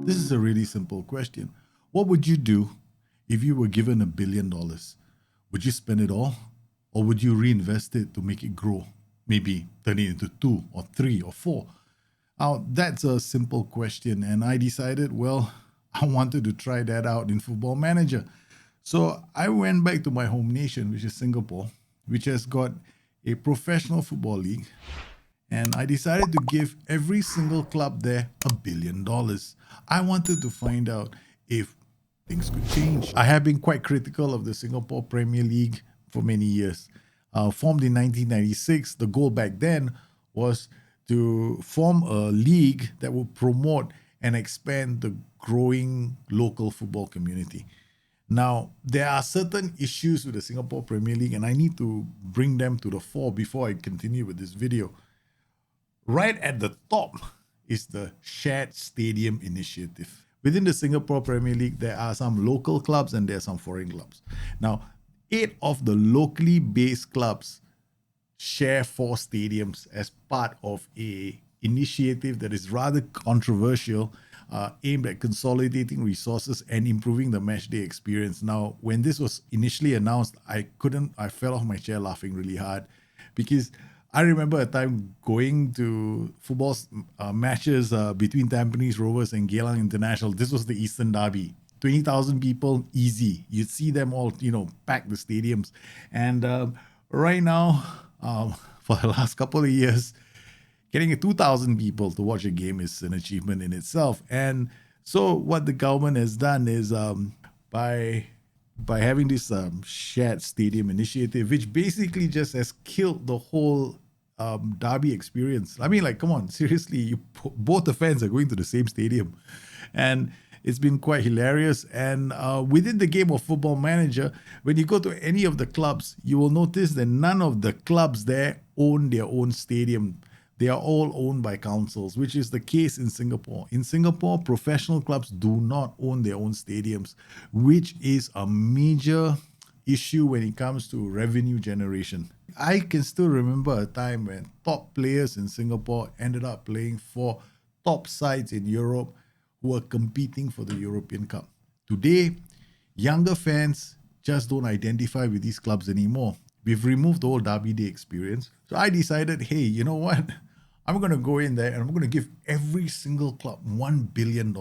This is a really simple question. What would you do if you were given $1 billion? Would you spend it all? Or would you reinvest it to make it grow? Maybe turn it into 2 or 3 or 4? Now, that's a simple question. And I decided, well, I wanted to try that out in Football Manager. So I went back to my home nation, which is Singapore, which has got a professional football league. And I decided to give every single club there $1 billion. I wanted to find out if things could change. I have been quite critical of the Singapore Premier League for many years. Formed in 1996, the goal back then was to form a league that would promote and expand the growing local football community. Now, there are certain issues with the Singapore Premier League, and I need to bring them to the fore before I continue with this video. Right at the top is the Shared Stadium Initiative. Within the Singapore Premier League, there are some local clubs and there are some foreign clubs. Now, 8 of the locally based clubs share 4 stadiums as part of a initiative that is rather controversial, aimed at consolidating resources and improving the matchday experience. Now, when this was initially announced, I fell off my chair laughing really hard, because I remember a time going to football matches between Tampines Rovers and Geylang International. This was the Eastern Derby. 20,000 people, easy. You'd see them all, pack the stadiums. And right now, for the last couple of years, getting 2,000 people to watch a game is an achievement in itself. And so what the government has done is by having this shared stadium initiative, which basically just has killed the whole derby experience. I mean, come on, seriously, both the fans are going to the same stadium. And it's been quite hilarious. And within the game of Football Manager, when you go to any of the clubs, you will notice that none of the clubs there own their own stadium. They are all owned by councils, which is the case in Singapore. In Singapore, professional clubs do not own their own stadiums, which is a major issue when it comes to revenue generation. I can still remember a time when top players in Singapore ended up playing for top sides in Europe who were competing for the European Cup. Today, younger fans just don't identify with these clubs anymore. We've removed the whole Derby Day experience. So I decided, hey, you know what? I'm going to go in there and I'm going to give every single club $1 billion.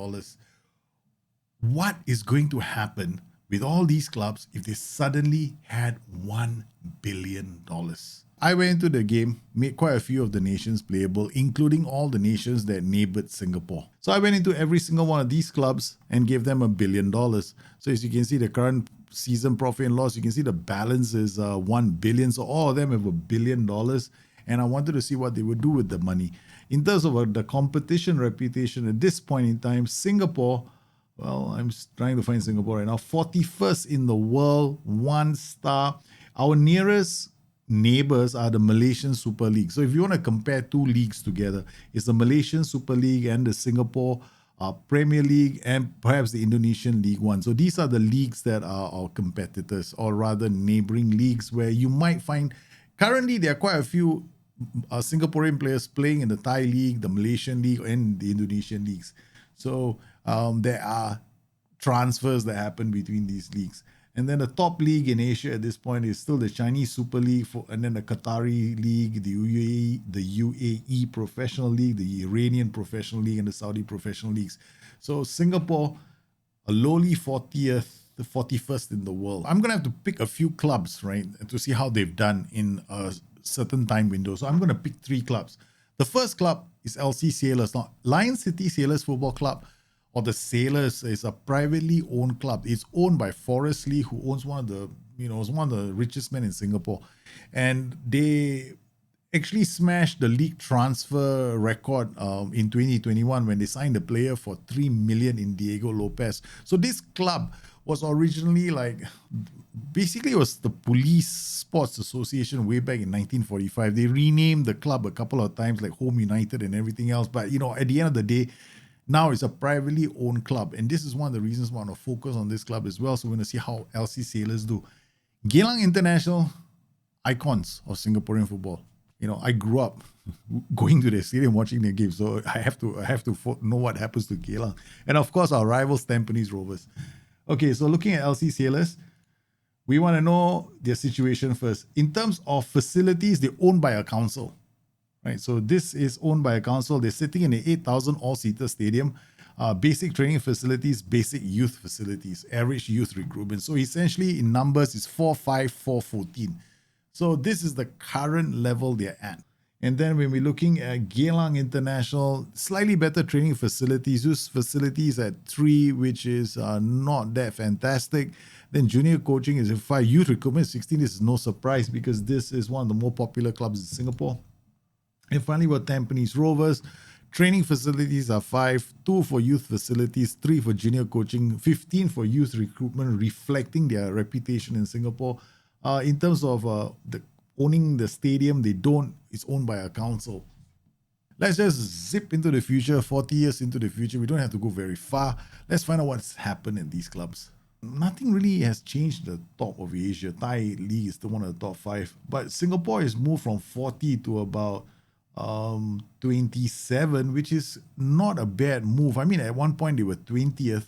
What is going to happen with all these clubs if they suddenly had $1 billion? I went into the game, made quite a few of the nations playable, including all the nations that neighbored Singapore. So I went into every single one of these clubs and gave them $1 billion. So as you can see, the current season profit and loss, you can see the balance is 1 billion. So all of them have $1 billion. And I wanted to see what they would do with the money. In terms of the competition reputation at this point in time, Singapore, well, I'm trying to find Singapore right now, 41st in the world, 1 star. Our nearest neighbors are the Malaysian Super League. So if you want to compare 2 leagues together, it's the Malaysian Super League and the Singapore Premier League and perhaps the Indonesian League One. So these are the leagues that are our competitors, or rather neighboring leagues, where you might find currently there are quite a few Singaporean players playing in the Thai League, the Malaysian League, and the Indonesian leagues. So there are transfers that happen between these leagues. And then the top league in Asia at this point is still the Chinese Super League, and then the Qatari League, the UAE Professional League, the Iranian Professional League, and the Saudi Professional Leagues. So Singapore, a lowly 40th, the 41st in the world. I'm going to have to pick a few clubs, right, to see how they've done in a certain time window. So I'm going to pick 3 clubs. The first club is LC Sailors. Now, Lion City Sailors Football Club, or the Sailors, is a privately owned club. It's owned by Forrest Lee, who owns one of the richest men in Singapore. And they actually smashed the league transfer record in 2021 when they signed a player for $3 million in Diego Lopez. So this club was originally basically it was the Police Sports Association way back in 1945. They renamed the club a couple of times, like Home United and everything else. But, at the end of the day, now it's a privately owned club. And this is one of the reasons why I want to focus on this club as well. So we're going to see how LC Sailors do. Geylang International, icons of Singaporean football. I grew up going to the stadium watching their games, so I have to know what happens to Geylang, and of course our rivals Tampines Rovers. Okay, so looking at LC Sailors, we want to know their situation first. In terms of facilities, they're owned by a council, right? So this is owned by a council. They're sitting in an 8,000 all-seater stadium, basic training facilities, basic youth facilities, average youth recruitment. So essentially in numbers, it's 4-5-4-14. So this is the current level they're at. And then when we're looking at Geylang International, slightly better training facilities. Those facilities at 3, which is not that fantastic. Then junior coaching is at 5. Youth recruitment 16. This is no surprise because this is one of the more popular clubs in Singapore. And finally, we're Tampines Rovers. Training facilities are 5, 2 for youth facilities, 3 for junior coaching, 15 for youth recruitment, reflecting their reputation in Singapore. In terms of owning the stadium, it's owned by a council. Let's just zip into the future, 40 years into the future. We don't have to go very far. Let's find out what's happened in these clubs. Nothing really has changed the top of Asia. Thai League is still one of the top 5. But Singapore has moved from 40 to about 27, which is not a bad move. I mean, at one point they were 20th.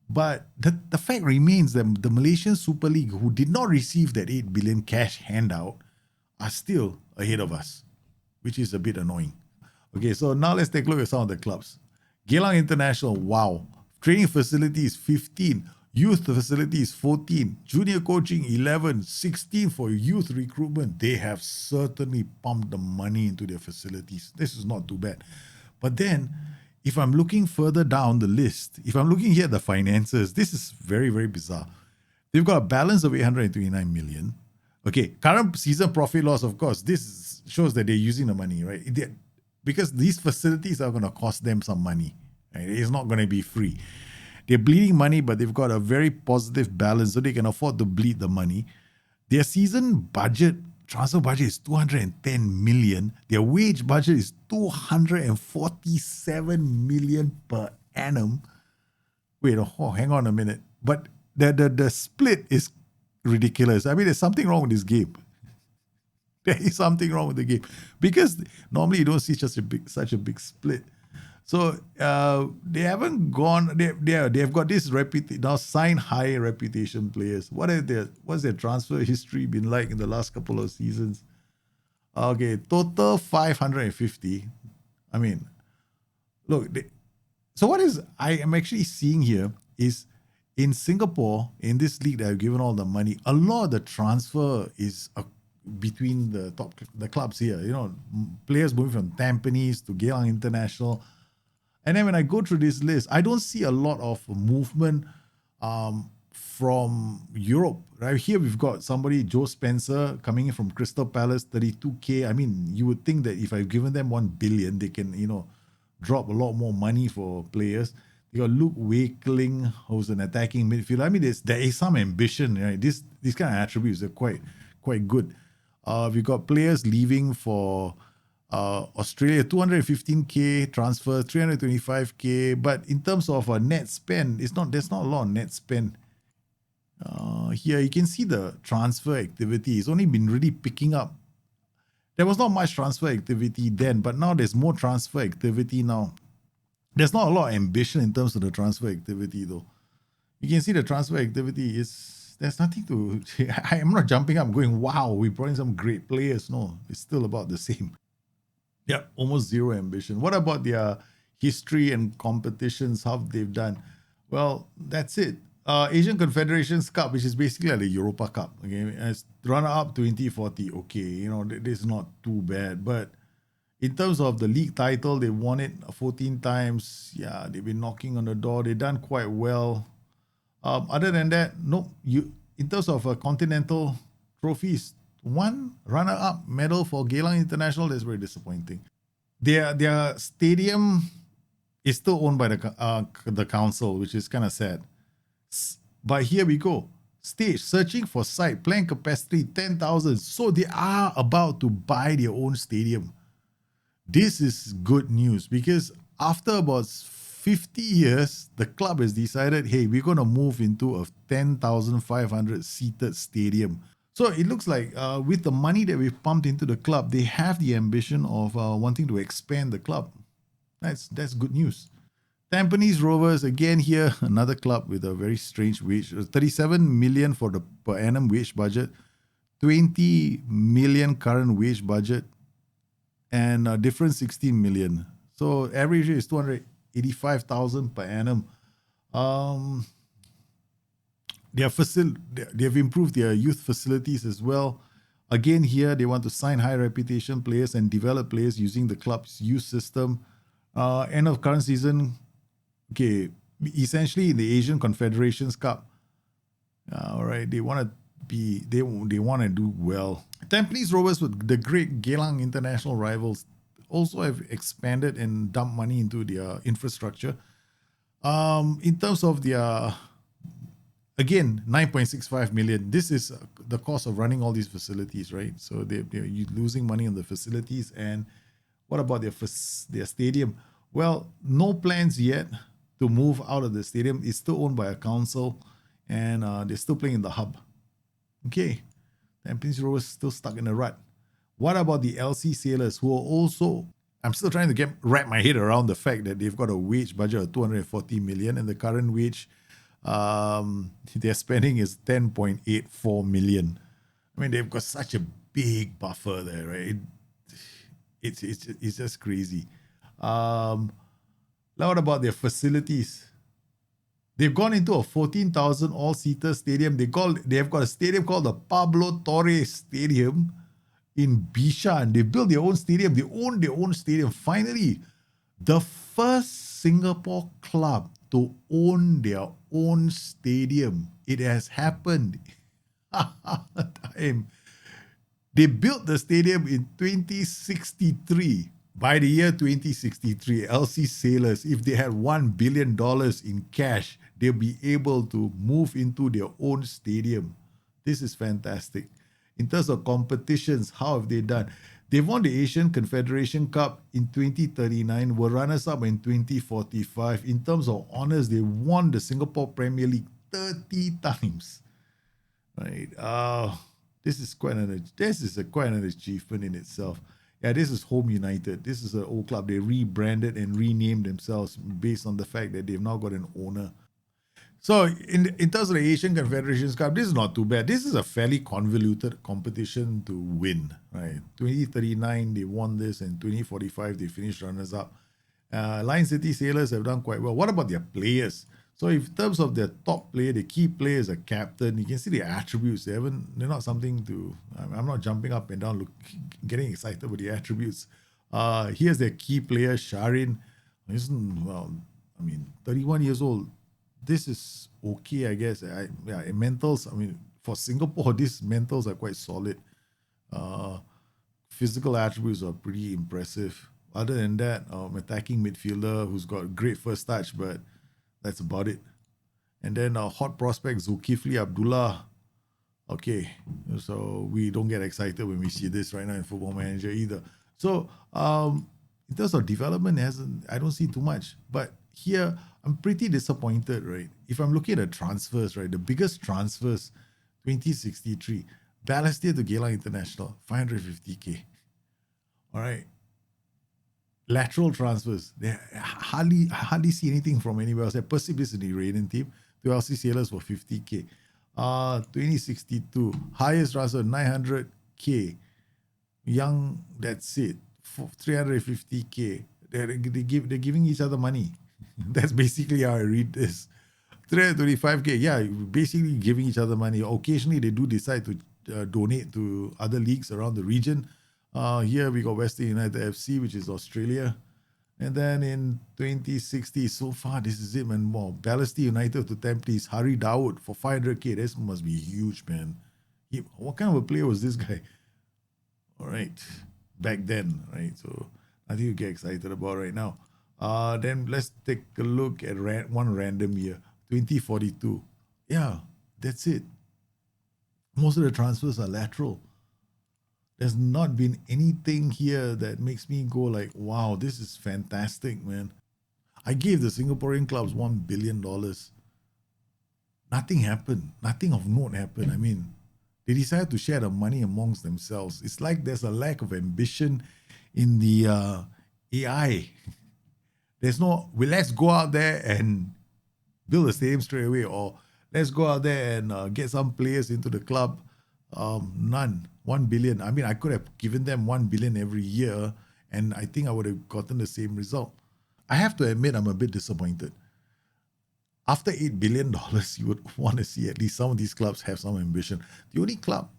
But the fact remains that the Malaysian Super League, who did not receive that 8 billion cash handout, are still ahead of us, which is a bit annoying. Okay, so now let's take a look at some of the clubs. Geylang International, wow. Training facilities 15. Youth facilities 14. Junior coaching 11. 16 for youth recruitment. They have certainly pumped the money into their facilities. This is not too bad. But then, if I'm looking further down the list, if I'm looking here at the finances, this is very, very bizarre. They've got a balance of 829 million. Okay, current season profit loss, of course, this shows that they're using the money, right? Because these facilities are going to cost them some money. Right? It's not going to be free. They're bleeding money, but they've got a very positive balance, so they can afford to bleed the money. Their season budget, transfer budget is 210 million. Their wage budget is 247 million per annum. Wait, hang on a minute. But the split is ridiculous. I mean, there's something wrong with this game. There is something wrong with the game because normally you don't see such a big split. So they haven't gone. They've got this now signed high reputation players. What's their transfer history been like in the last couple of seasons? Okay, total 550. I mean, look. So what I am actually seeing here is in Singapore, in this league that I've given all the money, a lot of the transfer is between the clubs here. Players moving from Tampines to Geylang International. And then when I go through this list, I don't see a lot of movement from Europe. Right here, we've got somebody, Joe Spencer, coming in from Crystal Palace, 32K. I mean, you would think that if I've given them 1 billion, they can, drop a lot more money for players. You got Luke Wakeling, who's an attacking midfielder. I mean, there is some ambition, right? These kind of attributes are quite good. We've got players leaving for Australia, 215K transfer, 325K. But in terms of a net spend, there's not a lot of net spend. Here you can see the transfer activity. It's only been really picking up. There was not much transfer activity then, but now there's more transfer activity now. There's not a lot of ambition in terms of the transfer activity, though. You can see the transfer activity there's nothing to. I'm not jumping up going, wow, we brought in some great players. No, it's still about the same. Yeah, almost zero ambition. What about their history and competitions, how they've done? Well, that's it. Asian Confederations Cup, which is basically like the Europa Cup, okay, as runner-up 2040, okay, this is not too bad. But in terms of the league title, they won it 14 times. Yeah, they've been knocking on the door. They've done quite well. Other than that, no. In terms of continental trophies, one runner-up medal for Geylang International. That's very disappointing. Their stadium is still owned by the council, which is kind of sad. But here we go. Stage, searching for site, planned capacity 10,000. So they are about to buy their own stadium. This is good news because after about 50 years, the club has decided, hey, we're going to move into a 10,500 seated stadium. So it looks like with the money that we've pumped into the club, they have the ambition of wanting to expand the club. That's good news. Tampines Rovers, again here, another club with a very strange wage. 37 million for the per annum wage budget, 20 million current wage budget, and different 16 million. So average is 285,000 per annum. They've improved their youth facilities as well. Again, here they want to sign high reputation players and develop players using the club's youth system. End of current season, okay, essentially in the Asian Confederations Cup. All right, they want to do well. Tampines Rovers, with the great Geylang international rivals, also have expanded and dumped money into their infrastructure. In terms of their, again, 9.65 million. This is the cost of running all these facilities, right? So they're losing money on the facilities. And what about their stadium? Well, no plans yet to move out of the stadium. It's still owned by a council, and they're still playing in the hub. Okay, Tampines Rovers still stuck in a rut. What about the LC Sailors, who are also? I'm still trying to wrap my head around the fact that they've got a wage budget of 240 million, and the current wage their spending is 10.84 million. I mean, they've got such a big buffer there, right? It's just crazy. Now, what about their facilities? They've gone into a 14,000 all-seater stadium. They've got a stadium called the Pablo Torres Stadium in Bishan. They built their own stadium. They own their own stadium. Finally, the first Singapore club to own their own stadium. It has happened. They built the stadium in 2063. By the year 2063, LC Sailors, if they had $1 billion in cash, they'll be able to move into their own stadium. This is fantastic. In terms of competitions, how have they done? They won the Asian Confederation Cup in 2039, were runners-up in 2045. In terms of honours, they won the Singapore Premier League 30 times. Right? This is quite an achievement in itself. Yeah, this is Home United. This is an old club. They rebranded and renamed themselves based on the fact that they've now got an owner. So in terms of the Asian Confederations Cup, this is not too bad. This is a fairly convoluted competition to win, right? 2039, they won this, and 2045, they finished runners-up. Lion City Sailors have done quite well. What about their players? So in terms of their top player, the key player is a captain. You can see the attributes. They're not something to... I'm not jumping up and down, getting excited about the attributes. Here's their key player, Sharin. 31 years old. This is okay, I guess. Mentals, for Singapore, these mentals are quite solid. Physical attributes are pretty impressive. Other than that, attacking midfielder who's got great first touch, but that's about it. And then hot prospect Zulkifli Abdullah. Okay, so we don't get excited when we see this right now in Football Manager either. So in terms of development, I don't see too much. But here, I'm pretty disappointed, right? If I'm looking at the transfers, right, the biggest transfers, 2063, Balestier to Geylang International, 550K. All right. Lateral transfers, they hardly see anything from anywhere else. Persib is in the Iranian team, to LC Sailors for 50K. 2062, highest transfer, 900K. Young, that's it, 350K. They're giving each other money. That's basically how I read this. 325K, yeah, basically giving each other money. Occasionally, they do decide to donate to other leagues around the region. Here we got Western United FC, which is Australia. And then in 2060, so far, this is it, man. More Balestier United to Tampines, Hari Dawood for 500K. This must be huge, man. What kind of a player was this guy? All right, back then, right? So nothing to get excited about right now. Then let's take a look at one random year, 2042. Yeah, that's it. Most of the transfers are lateral. There's not been anything here that makes me go like, wow, this is fantastic, man. I gave the Singaporean clubs $1 billion. Nothing happened. Nothing of note happened. They decided to share the money amongst themselves. It's like there's a lack of ambition in the AI. There's no, well, let's go out there and build a stadium straight away, or let's go out there and get some players into the club. None. 1 billion. I mean, I could have given them 1 billion every year, and I think I would have gotten the same result. I have to admit, I'm a bit disappointed. After $8 billion, you would want to see at least some of these clubs have some ambition. The only club,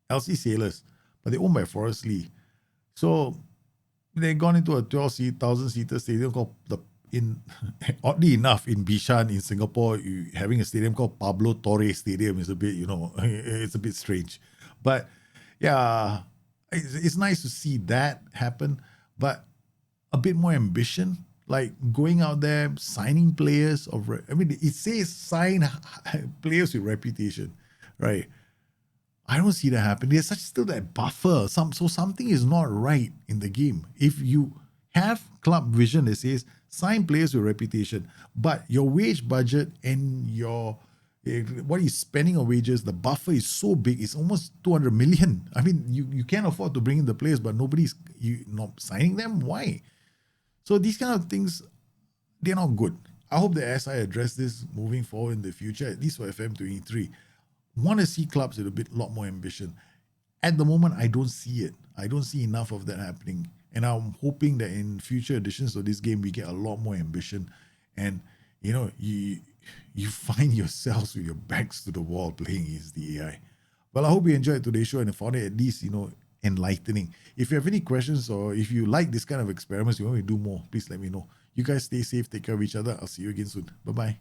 LC Sailors, but they're owned by Forest Lee. So they've gone into a 12,000-seater stadium called oddly enough, in Bishan, in Singapore, having a stadium called Pablo Torre Stadium is a bit, it's a bit strange. But yeah, it's nice to see that happen, but a bit more ambition, like going out there, signing players it says sign players with reputation, right? I don't see that happen. There's still that buffer. So something is not right in the game. If you have club vision that says sign players with reputation, but your wage budget and what you're spending on wages, the buffer is so big, it's almost 200 million. I mean, you can't afford to bring in the players, but nobody's not signing them. Why? So these kind of things, they're not good. I hope the SI address this moving forward in the future, at least for FM23. Want to see clubs with a lot more ambition. At the moment, I don't see it. I don't see enough of that happening. And I'm hoping that in future editions of this game, we get a lot more ambition. And, you find yourselves with your backs to the wall playing against the AI. Well, I hope you enjoyed today's show and found it at least, enlightening. If you have any questions or if you like this kind of experiments, you want me to do more, please let me know. You guys stay safe, take care of each other. I'll see you again soon. Bye-bye.